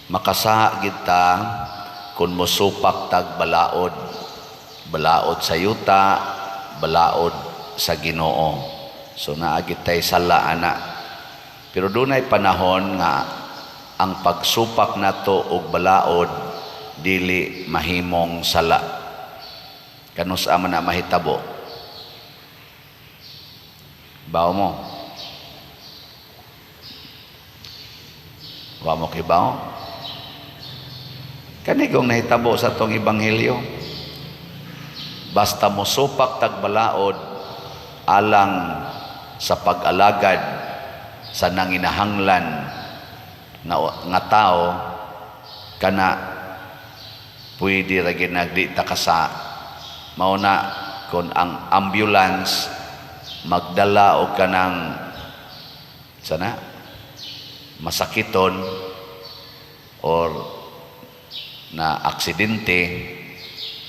Makasaha kita kung mosupak tag balaod, balaod sa yuta, balaod sa Ginoo. So naagit tay sala ana. Pero dunay panahon nga ang pagsupak nato og balaod dili mahimong sala. Kanus man na mahitabo. Bawo mo. Wa mo kibaw. Kani kung nahitabo sa tong ebanghelyo. Basta mo supak tag balaod alang sa pag-alagad sa nanginahanglan nga tao kana pwede ra ginagdi ta kasa mauna kon ang ambulance magdala og kanang sana masakiton or na aksidente,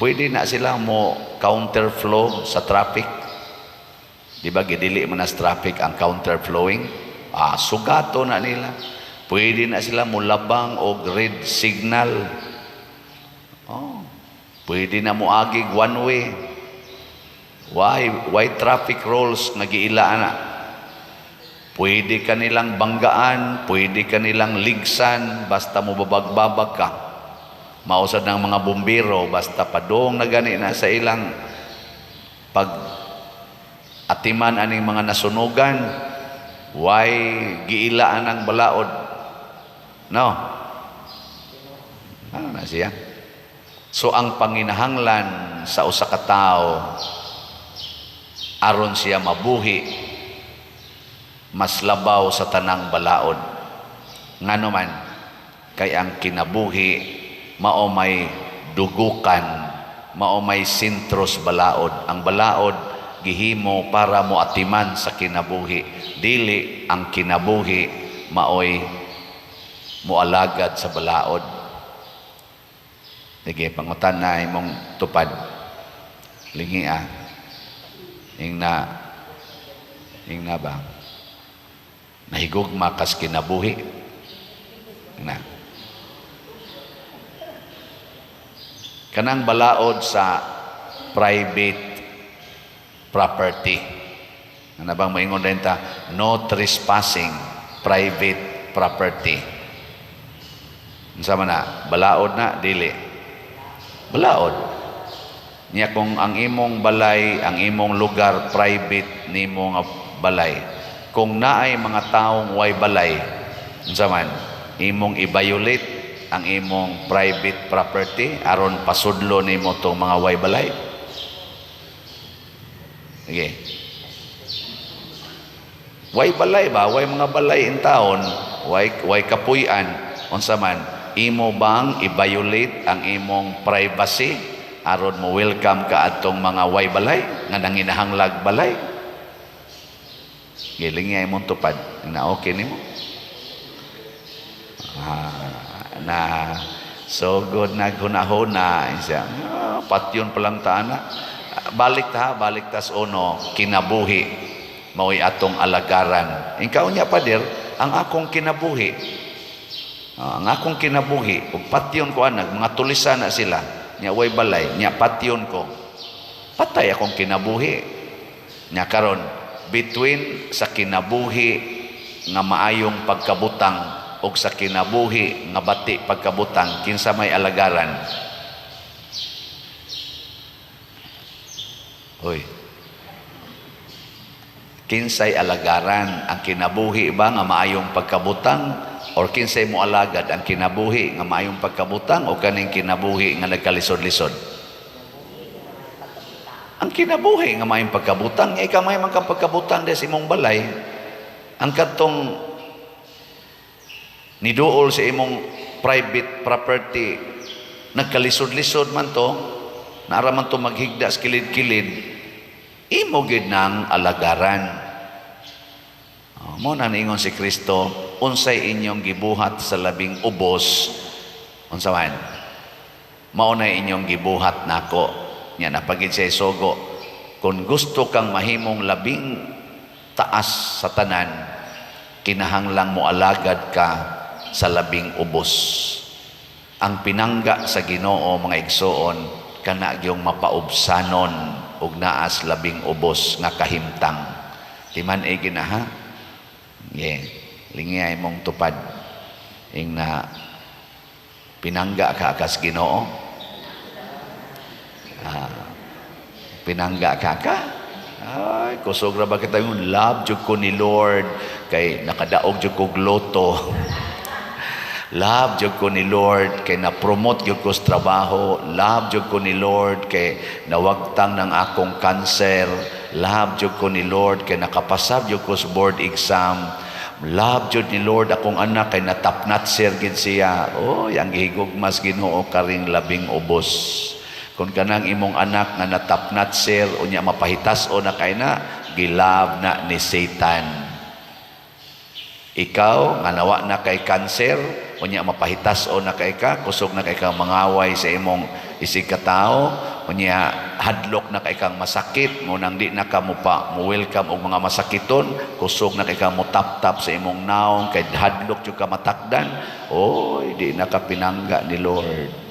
pwede na sila mo counterflow sa traffic. Di ba gidili man as traffic ang counterflowing? Sugato na nila. Pwede na sila mo labang og red signal. Pwede na mo agig one way. Why traffic rules nagiilaan na? Pwede ka nilang banggaan, pwede ka nilang ligsan, basta mo babag-babag ka. Mausad ng mga bumbiro, basta padong na gani na sa ilang pag-atiman aning mga nasunugan, why giilaan ang balaod? No? Ano na siya? So ang panginahanglan sa usa ka tawo aron siya mabuhi mas labaw sa tanang balaod. Ngano man kay ang kinabuhi mao may dugukan, mao may sintros balaod. Ang balaod gihimo para moatiman sa kinabuhi, dili ang kinabuhi maoy moalagad sa balaod. Sige, pangutan na imong tupad. Lingi Ing na ba? Nahigugma kas kinabuhi. Na. Kanang balaod sa private property. Ano bang maingon din ta? No trespassing private property. Sama na, balaod na, dili. Balaod. Niya kung ang imong balay, ang imong lugar private nimo nga balay. Kung naay mga taong way balay, man, imong i-violate ang imong private property aron pasudlo nimo tong mga way balay. Okay. Way balay ba? Way mga balay in taon, way kapuy-an. Unsa man, imo bang i-violate ang imong privacy aron mo welcome ka atong mga way balay nga nanginahanglag balay? Giling nga imong tupad na okay nimo. Na so good na hunahuna siya. Patyon pa lang taana. Balik tas uno kinabuhi mao'y atong alagaran. Ikaw niya pader ang akong kinabuhi. Ang akong kinabuhi ug patyon ko anak mga tulisan na sila. Nya way balay, nya patyon ko. Patay akong kinabuhi. Nya karon between sa kinabuhi nga maayong pagkabutang o sa kinabuhi nga bati pagkabutang, kinsa may alagaran? Hoy. Kinsay alagaran? Ang kinabuhi ba nga maayong pagkabutang or kinsay mo alagad? Ang kinabuhi nga maayong pagkabutang o kaning kinabuhi nga nagkalisod-lisod? Ang kinabuhi nga maayong pagkabutang, nga ikaw may pagkabutang des imong balay. Ang katong niduol sa imong private property nagkalisod-lisod man to, naara man to maghigda sa kilid-kilid, imo gid nang alagaran. Mo na niingon si Kristo, unsay inyong gibuhat sa labing ubos, unsa man mao na inyong gibuhat nako. Nya napagid sa isogo, kung gusto kang mahimong labing taas sa tanan, kinahanglang mo alagad ka sa labing ubos. Ang pinangga sa Ginoo mga igsoon kana gyung mapaubsanon og naas labing ubos nga kahimtang. Timan gina ha. Lingay mong tupad ing na pinangga ka kas Ginoo. Pinangga ka. Ay, kusog ra ba kita yung love jud ko ni Lord kay nakadaog jud ko loto. Love jud ko ni Lord kay na-promote jud ko sa trabaho. Love jud ko ni Lord kay nawagtang ng akong cancer. Love jud ko ni Lord kay nakapasab jud ko sa board exam. Love jud ni Lord akong anak kay natapnat sir gid siya. Oh, yang gihigugmas Ginoo karing labing ubos. Kung kanang imong anak nga natapnat sir unya mapahitas o na kay na gilab na ni Satan. Ikaw nga nawa na kay cancer unya mapahitas o na kay ka kusog na kay ka mangaway sa imong isig katao unya hadlok na kay kang masakit mo nang di na ka mo welcome og mga masakiton kusog na kay ka mo tap sa imong naong kay hadlok jud ka matakdan oy di na ka pinangga ni Lord.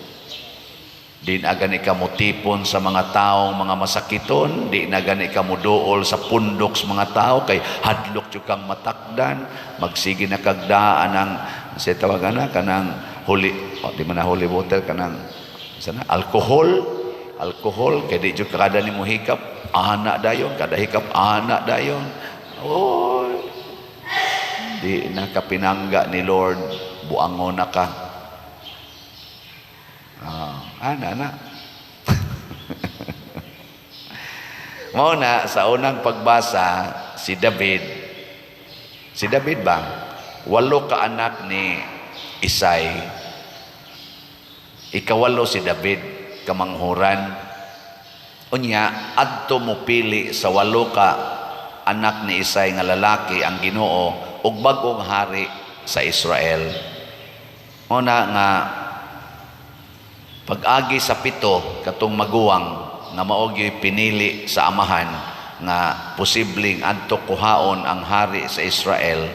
Di na gani ka mo tipon sa mga taong mga masakiton, di na gani ka mo dool sa pundok sa mga tao kay hadlok jud kang matakdan, magsige na kagdaan ang sa tawagan na kanang holy di man na holy water kanang sana alcohol kay di jud kada nimo hikap ana dayon kada hikap ana dayon. Oy. Di na ka pinangga ni Lord, buangon na ka. Ana. Mao na sa unang pagbasa si David ba? 8 ka anak ni Isay. Ikawalo si David kamanghuran. Unya adto mo pili sa 8 ka anak ni Isay nga lalaki ang Ginoo ug bag-ong hari sa Israel. Una nga pag-agi sa 7 katong maguwang nga mao gyud pinili sa amahan nga posibleng adto kuhaon ang hari sa Israel,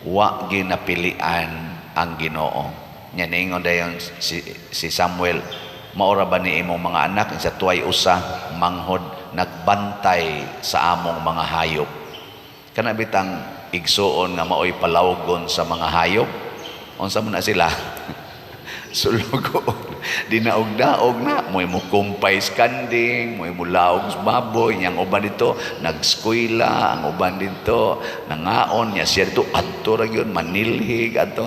wa ginapilian ang Ginoo. Nya niingon dayon si Samuel, maora ba ni imong mga anak sa tuway usa manghod nagbantay sa among mga hayop. Kana bitang igsuon nga maoy palawgon sa mga hayop. Unsa man na sila? Sulugo. Dinaog-daog na mo'y mo kumpay skanding, mo'y mo laog sa baboy, yang uban dito nagskwela, ang uban dito nangaon niya siya dito adto ra gyud manilhig adto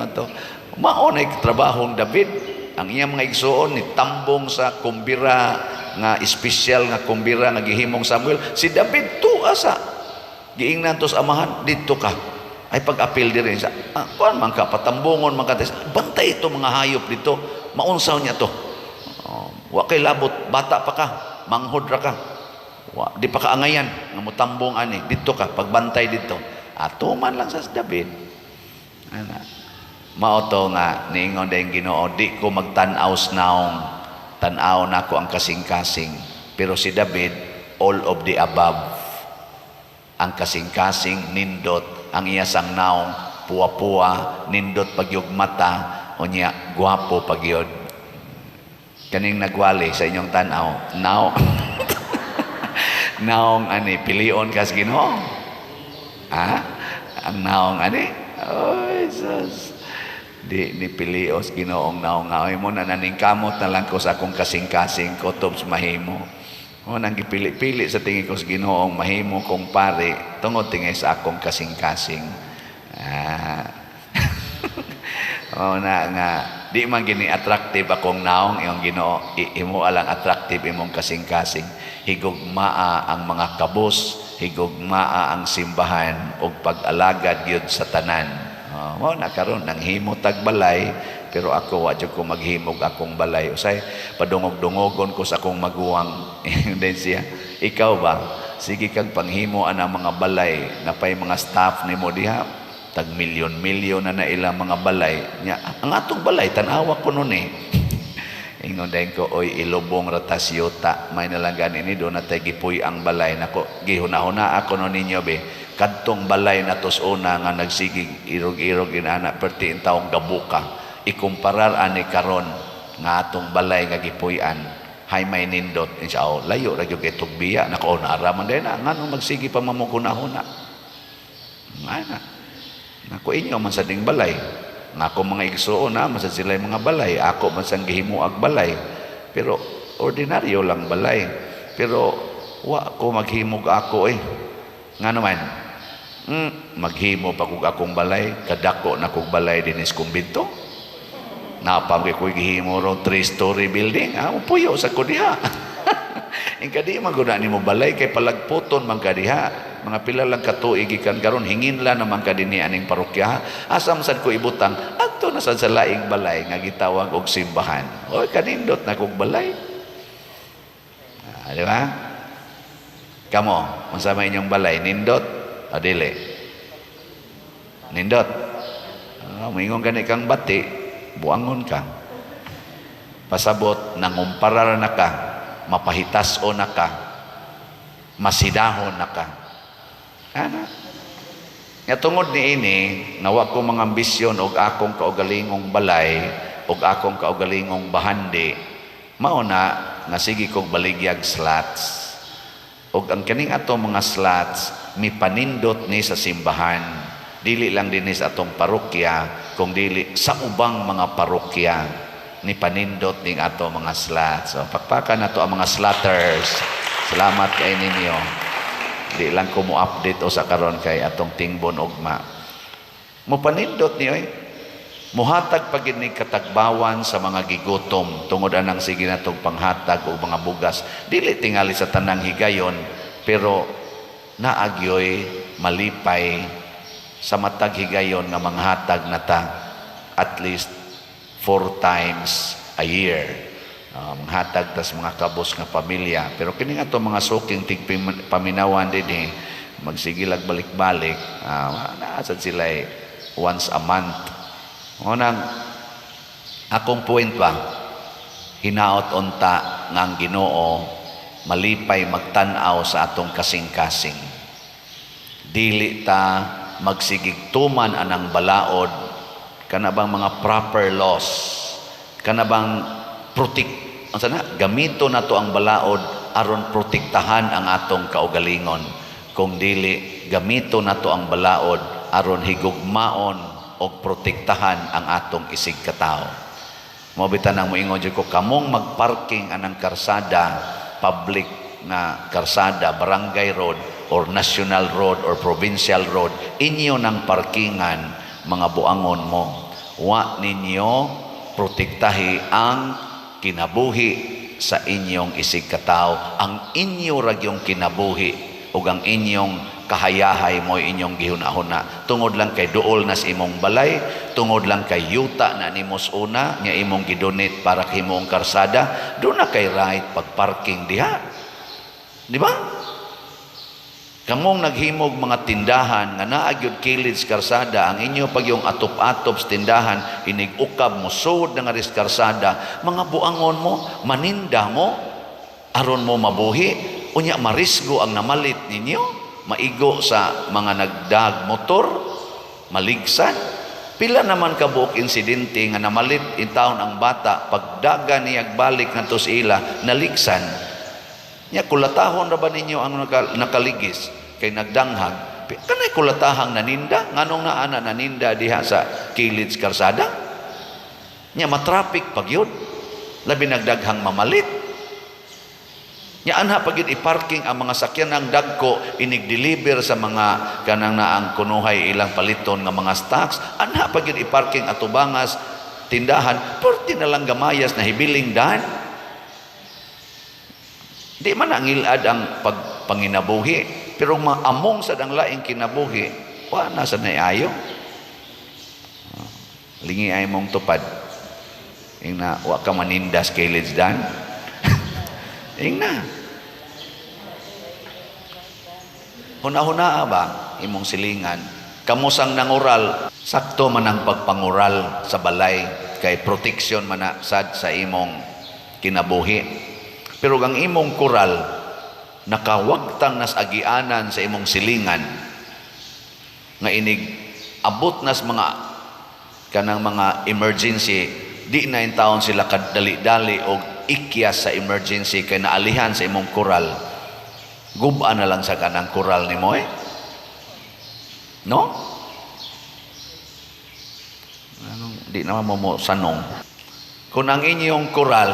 maon ay trabahong David. Ang iyang mga igsuon ni tambong sa kumbira nga espesyal nga kumbira nga gihimong Samuel, si David tuwa sa giingnan to sa amahan, dito ka ay pag-apil din sa kuan man ka patambungon man ka bantay ito mga hayop dito maunsaw niya to. Wa kay labot bata pa ka manghod ra ka di pa ka angayan nga motambong ani dito ka pagbantay dito ato man lang sa David ana mao to nga niingon dayong Ginoo di ko magtan-aw naong tan-aw nako ang kasing-kasing pero si David all of the above ang kasing-kasing nindot ang iya sang naong puwa-puwa nindot pagyug mata unya gwapo pagyod kaning nagwali sa inyong tan-aw now naong ani pilion kas Ginoo ang naong ani oy sus di ni pilios Ginoong naong nga mo na naningkamot na lang ko sa akong kasing-kasing kutob sa mahimo o nang gipili-pili sa tingin ko sa Ginoong mahimo kong pare tungod tingay sa akong kasing-kasing o na nga di man gini attractive akong naong iyong Ginoo imo alang attractive imong kasing-kasing higugmaa ang mga kabos higugmaa ang simbahan ug pag-alagad gyud sa tanan mao na karon nang himo tag balay pero ako wa jud ko maghimog akong balay usay padungog-dungogon ko sa akong maguwang then siya ikaw ba sige kag panghimo ana mga balay napay mga staff nimo diha tag milyon-milyon na ilang mga balay nya ang atong balay tan-awa ko nun ingon dayon ko oy ilubong ratas yuta may nalanggan ini do na tay gipuy ang balay nako gihuna-huna ako no ninyo be kadtong balay na tos una nga nagsigig irog-irog inana perti in taong gabuka ikumparar ani karon nga atong balay nga gipuy-an hay may nindot insya layo ra gyud kay tugbiya nakaon araman din na nganong magsigi pa mamukunahuna ana nako inyo man sa ding balay nga ako mga igsuon na man sa sila mga balay ako man sang gihimuag balay pero ordinaryo lang balay pero wa ko maghimog ako nga naman maghimo pa kog akong balay kadako na kog balay dinis kumbento napamay ko gihimo ro 3-story building puyo sa ko diha ing kadi maguna nimo balay kay palagputon man kadiha mga pila lang katuig gikan karon hingin la naman kadini aning parokya asam sad ko ibutang adto na sad sa laing balay nga gitawag og simbahan oy kanindot na kog balay di ba kamo unsa may inyong balay nindot o dili nindot moingon gani kang bati buangon ka pasabot nangumparar na ka mapahitas-o na ka masidahon na ka ana nga tungod ni ini nawa ko mga ambisyon og akong kaugalingong balay og akong kaugalingong bahandi mao na nga sige kog baligyag slots og ang kaning ato mga slots mipanindot ni sa simbahan dili lang din sa atong parokya kung dili sa ubang mga parokya ni panindot ning ato mga slots so pakpakan nato ang mga slotters salamat kay ninyo di lang ko mo update o sa karon kay atong tingbon ugma mo panindot niyo muhatag pagid ni katagbawan sa mga gigutom tungod anang sige natong panghatag og mga bugas dili tingali sa tanang higayon pero naagyoy malipay sa matag higayon nga manghatag na ta at least 4 times a year manghatag tas mga kabos nga pamilya pero kini nga to mga suking paminawan din magsigilag balik-balik naasad sila once a month ngunang akong point ba hinaot unta nga ang Ginoo malipay magtan-aw sa atong kasing-kasing dili ta magsigigtuman anang balaod kana bang mga proper laws kana bang gamito na to ang balaod aron protektahan ang atong kaugalingon kung dili gamito na to ang balaod aron higugmaon o protektahan ang atong isig katao mo bitan nang moingon jud ko kamong magparking anang karsada public na karsada barangay road or national road or provincial road inyo ng parkingan mga buangon mo wa ninyo protektahi ang kinabuhi sa inyong isig katao ang inyo ragyong kinabuhi ug ang inyong kahayahay mo inyong gihuna-huna tungod lang kay duol na sa imong balay tungod lang kay yuta na nimos una nya imong gidonate para kay imong karsada do na kay right pagparking diha di ba kamong naghimog mga tindahan nga naa gyud kilid sa karsada ang inyo pag yung atop-atop sa tindahan hinig-ukab mo sud nga ris karsada mga buangon mo maninda mo aron mo mabuhi unya marisgo ang namalit ninyo maigo sa mga nagdag motor maligsan pila naman kabuok insidente nga namalit in taon ang bata pagdaga niyag balik ngadto sa ila naligsan nya kulatahon ra ba ninyo ang nakaligis kay nagdanghag kanay kulatahang naninda nganong naana naninda diha sa kilid sa karsada nya matraffic pag yun labi nagdaghang mamalit nya anha pagid i-parking ang mga sakyan ng dagko inig-deliver sa mga kanang naang kunuhay ilang paliton nga mga stocks anha pagid i-parking atubangas tindahan porti na lang gamayas na hibiling dan di man ang ilad ang pagpanginabuhi pero maamong sa dang laing kinabuhi wa na sa naayo lingi ay mong tupad ing na wa ka manindas kilid dan ing na huna-huna ba imong silingan kamusang nangural sakto man ang pagpangural sa balay kay protection man na sad sa imong kinabuhi pero ang imong kural nakawagtang nas agianan sa imong silingan nga inig abot nas mga kanang mga emergency di na in taon sila kadali-dali o ikyas sa emergency kay naalihan sa imong koral. Guba na lang sa kanang koral ni mo no? Di naman mo sanong. Kung ang inyong koral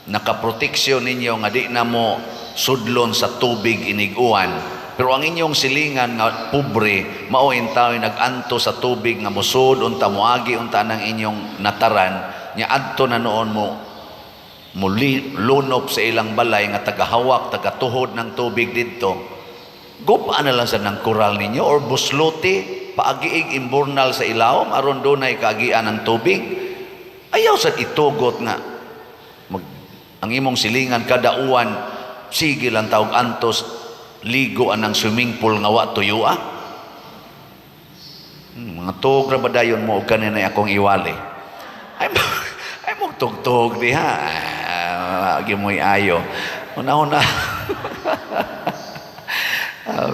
nakaproteksyon ninyo nga di na mo sudlon sa tubig iniguan, pero ang inyong silingan nga pobre mao intaw naganto sa tubig nga musud unta moagi unta nang inyong nataran nya adto na noon mo muli lunop sa ilang balay nga tagahawak tagatuhod ng tubig didto. Gupaan na lang sa ng koral ninyo or buslote paagiig imburnal sa ilawom aron dunay kaagian ng tubig. Ayaw sad itugot nga ang imong silingan kada uwan sige lang tawag antos ligo anang swimming pool nga wa tuyua. Mga tug ra ba dayon mo og kanina akong iwali. Ay mo tugtog diha. Gimoy ayo. Una-una.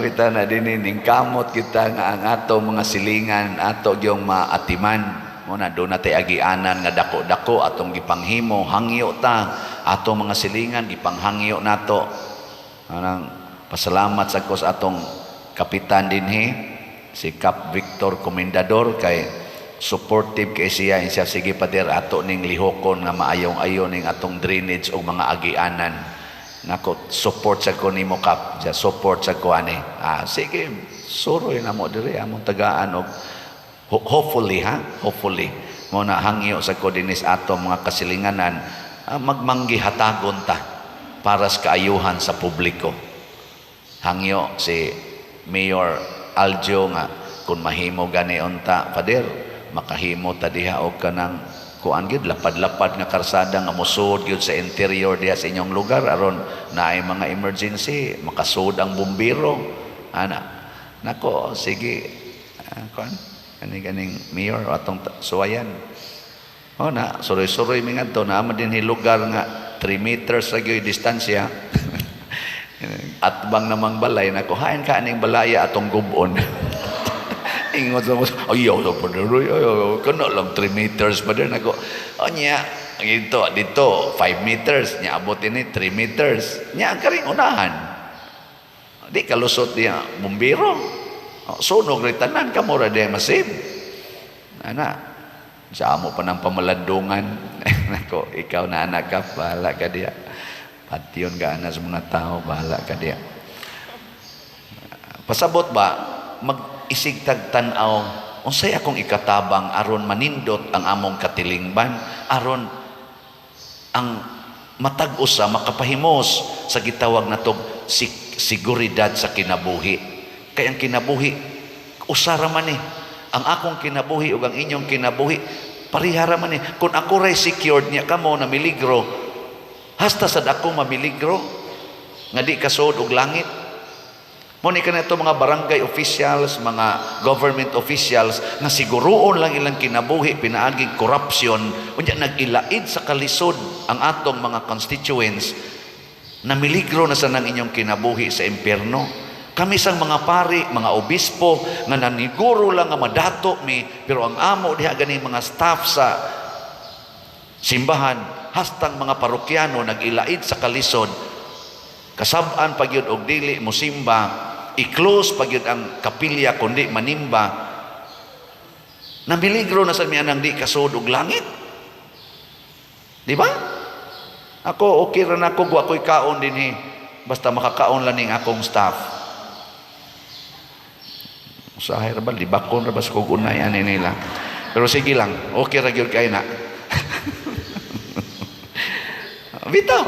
Bita na dinining kamot kita nga ang ato mga silingan ato gyung maatiman. Muna doon natin agianan nga dako-dako atong gipanghimo hangyo ta ato mga silingan gipanghangyo nato. Anang pasalamat sa ko sa atong kapitan dinhi si Cap Victor Comendador kay supportive kay siya sige pader ato ning lihokon nga maayong-ayon ning atong drainage og mga agianan. Nako support sa ko nimo Cap, support sa ko ani. Sige suroy na mo diri among tagaan og hopefully mo na hangyo sa ko dinis ato mga kasilinganan magmanggihatagon ta para sa kaayuhan sa publiko. Hangyo si Mayor Aljo nga kung mahimo gani unta pader makahimo ta diha og kanang kuan gyud lapad-lapad nga karsada nga mosud gyud sa interior diha sa inyong lugar aron naay mga emergency makasud ang bumbiro ana. Nako sige kuan ganing mayor atong suwayan na suroy-suroy mi ngadto na man dinhi lugar nga 3 meters ra gyud distansya at bang namang balay nako hain ka aning balaya atong gubon. Ingot sa ayaw sa paderoy kana lang 3 meters pa din nako nya dito 5 meters nya abot ini 3 meters nya karing unahan di kalusot niya bumbiro sunog ri tanan kamo ra diay masib ana sa amo pa ng pamalandungan. Nako ikaw na anak ka bahala ka diya patyon ka na sa mga tao bahala ka diya pasabot ba mag-isig tagtanaw unsay akong ikatabang aron manindot ang among katilingban aron ang matag usa makapahimos sa gitawag natog seguridad sa kinabuhi. Kay ang kinabuhi usara man ang akong kinabuhi ug ang inyong kinabuhi parihara man kung ako ray secured niya kamo na miligro hasta sad ako mamiligro nga di kasud og langit. Muni kanito mga barangay officials, mga government officials nga siguroon lang ilang kinabuhi pinaaging corruption unya nagilaid sa kalisod ang atong mga constituents na miligro na sa nang inyong kinabuhi sa impyerno. Kami sang mga pari, mga obispo nga naniguro lang nga madato mi pero ang amo diha gani mga staff sa simbahan hastang mga parokyano nagilaid sa kalisod kasab-an pagyud og dili mosimba i-close pagyud ang kapilya kundi manimba namiligro na sa mianang di kasud og langit. Di ba? Ako okay ra nako wa ko'y kaon dinhi basta makakaon lang ning akong staff. Usahay ra ba libakon ra ba sa kog unayan nila. Pero sige lang, okay ra gyud kay na. Bitaw.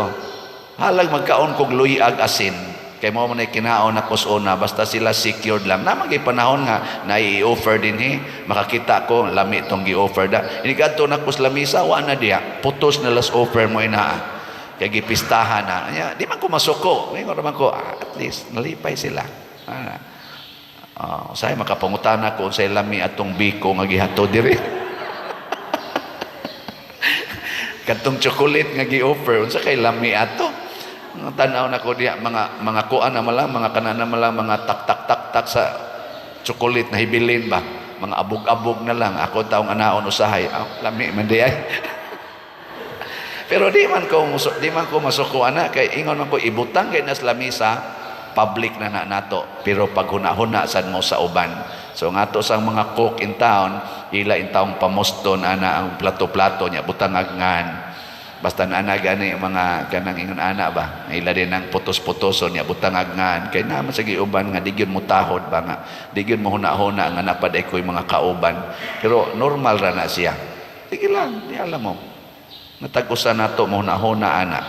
Halag magkaon kog luy-ag asin. Kay mo man ay kinaon na kusona basta sila secured lang naman kay panahon nga na i-offer din makakita ko lami itong gi-offer da ini kadto na kus lamisa wa na diya putos na last offer mo ina kay gipistahan na di man ko masuko ngayon naman ko at least nalipay sila say makapangutana ko unsay lami atong biko nga gihatod diri kadtong chocolate nga gi-offer unsa kay lami ato tanaw na ko diya mga kuan na malang mga kanana malang mga tak sa chocolate na hibilin ba mga abog-abog na lang. Ako taong anaon usahay. Lami man di ay. Pero di man ko masuko ana kay ingon man ko ibutang kay nas lamisa public na nato. Pero pag huna-huna sad mo sa uban. So ngato sang mga cook in town, ila in taong pamuston ana ang plato-plato niya butangag ngan. Basta na ana gani mga kanang ingon ana ba. Ila din ang putos-putoson niya butangag ngan. Kay naman sa giuban nga digyon mo tahod ba nga. Digyon mo huna-huna nga napaday koy mga kauban. Pero normal ra na siya. Sige lang, di alam mo. Natag-usa nato mo huna-huna ana.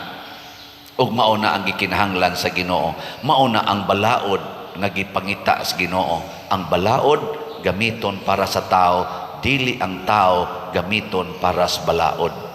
Ug mauna ang gikinahanglan sa Ginoo. Mauna ang balaod nga gipangita sa Ginoo. Ang balaod gamiton para sa tao, dili ang tao gamiton para sa balaod.